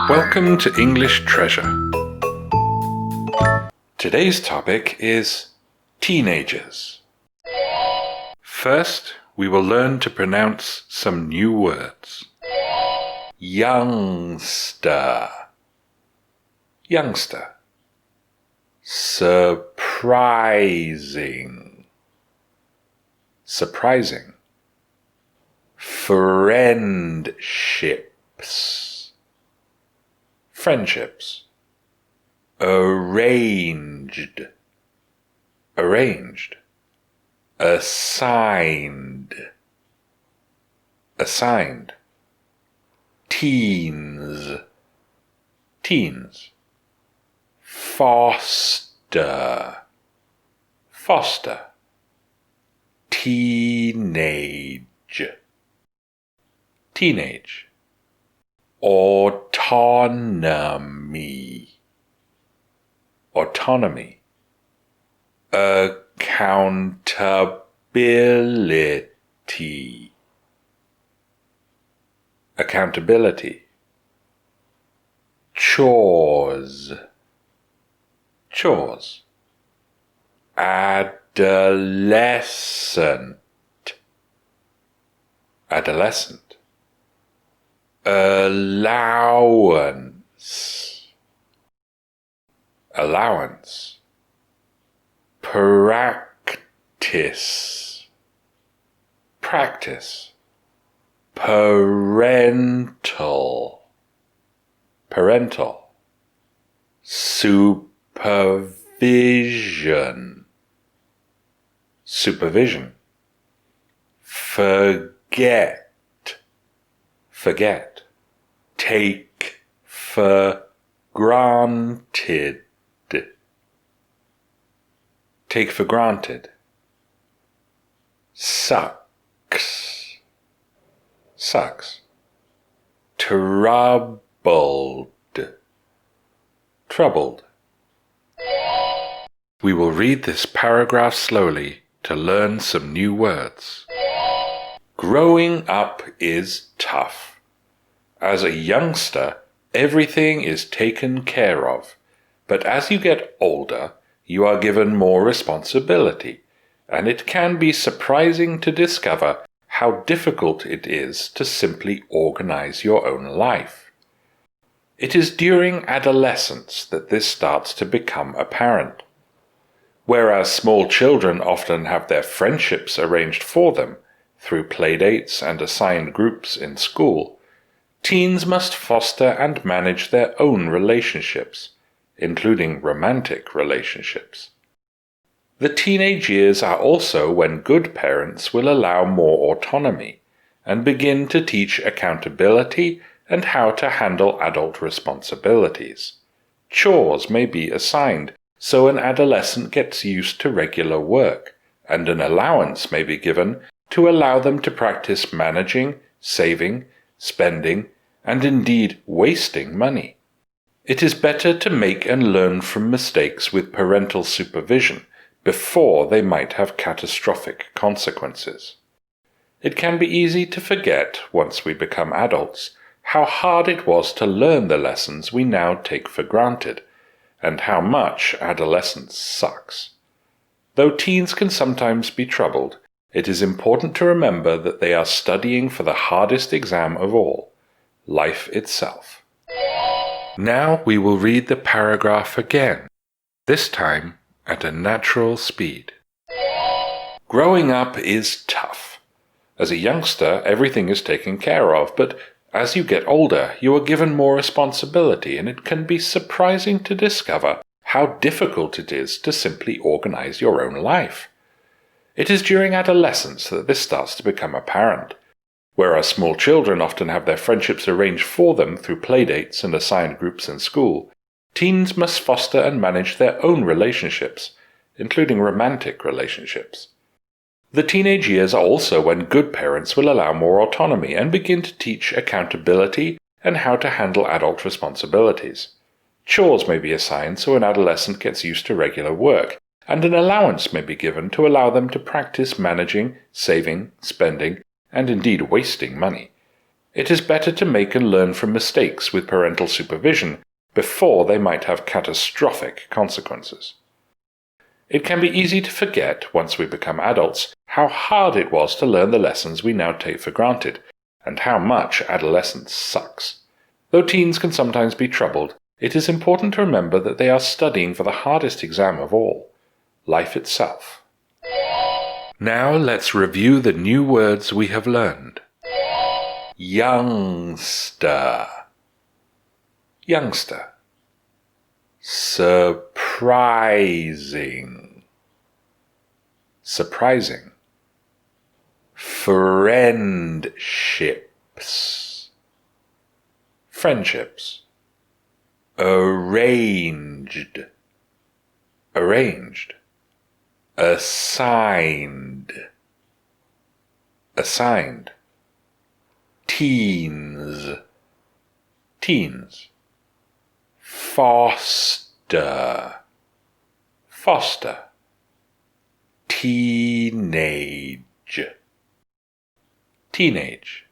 Welcome to English Treasure. Today's topic is teenagers. First, we will learn to pronounce some new words. Youngster. Youngster. Surprising. Surprising. Friendships. Friendships. Arranged. Arranged. Assigned. Assigned. Teens. Teens. Foster. Foster. Teenage. Teenage. Autonomy. Autonomy. Accountability. Accountability. Chores. Chores. Adolescent. Adolescent. Allowance. Allowance. Practice. Practice. Parental. Parental. Supervision. Supervision. Forget. Forget. Take for granted. Take for granted. Sucks. Sucks. Troubled. Troubled. We will read this paragraph slowly to learn some new words. Growing up is tough. As a youngster, everything is taken care of. But as you get older, you are given more responsibility, and it can be surprising to discover how difficult it is to simply organize your own life. It is during adolescence that this starts to become apparent. Whereas small children often have their friendships arranged for them through playdates and assigned groups in school, teens must foster and manage their own relationships, including romantic relationships. The teenage years are also when good parents will allow more autonomy and begin to teach accountability and how to handle adult responsibilities. Chores may be assigned so an adolescent gets used to regular work, and an allowance may be given to allow them to practice managing, saving, spending, and indeed wasting money. It is better to make and learn from mistakes with parental supervision before they might have catastrophic consequences. It can be easy to forget, once we become adults, how hard it was to learn the lessons we now take for granted, and how much adolescence sucks. Though teens can sometimes be troubled, it is important to remember that they are studying for the hardest exam of all, life itself. Now we will read the paragraph again, this time at a natural speed. Growing up is tough. As a youngster, everything is taken care of, but as you get older, you are given more responsibility, and it can be surprising to discover how difficult it is to simply organize your own life. It is during adolescence that this starts to become apparent. Whereas small children often have their friendships arranged for them through playdates and assigned groups in school, teens must foster and manage their own relationships, including romantic relationships. The teenage years are also when good parents will allow more autonomy and begin to teach accountability and how to handle adult responsibilities. Chores may be assigned so an adolescent gets used to regular work, and an allowance may be given to allow them to practice managing, saving, spending, and indeed wasting money. It is better to make and learn from mistakes with parental supervision before they might have catastrophic consequences. It can be easy to forget, once we become adults, how hard it was to learn the lessons we now take for granted, and how much adolescence sucks. Though teens can sometimes be troubled, it is important to remember that they are studying for the hardest exam of all, life itself. Now let's review the new words we have learned. Youngster. Youngster. Surprising. Surprising. Friendships. Friendships. Arranged. Arranged. Assigned. Assigned. Teens. Teens. Foster. Foster. Teenage. Teenage.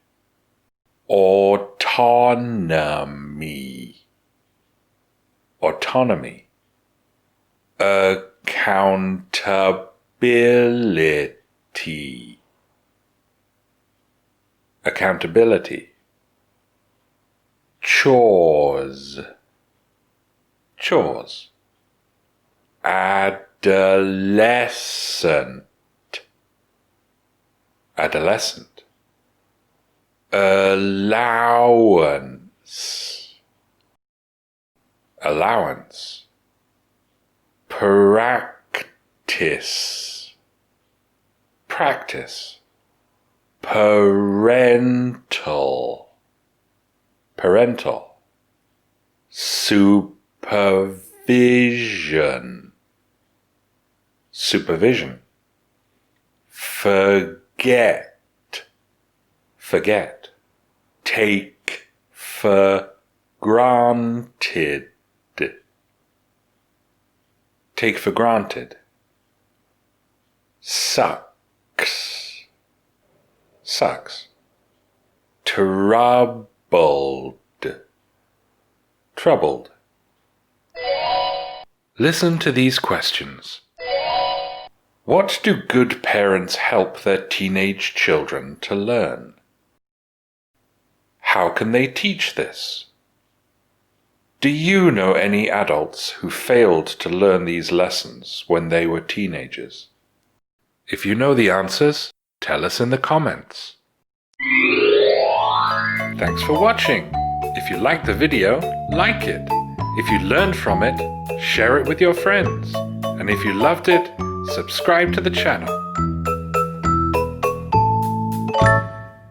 Autonomy. Autonomy. Accountability. Accountability. Chores. Chores. Adolescent. Adolescent. Allowance. Allowance. Practice. Practice. Parental. Parental. Supervision. Supervision. Forget. Forget. Take for granted. Take for granted. Sucks. Sucks. Troubled. Troubled. Listen to these questions. What do good parents help their teenage children to learn? How can they teach this? Do you know any adults who failed to learn these lessons when they were teenagers? If you know the answers, tell us in the comments. Thanks for watching. If you liked the video, like it. If you learned from it, share it with your friends. And if you loved it, subscribe to the channel.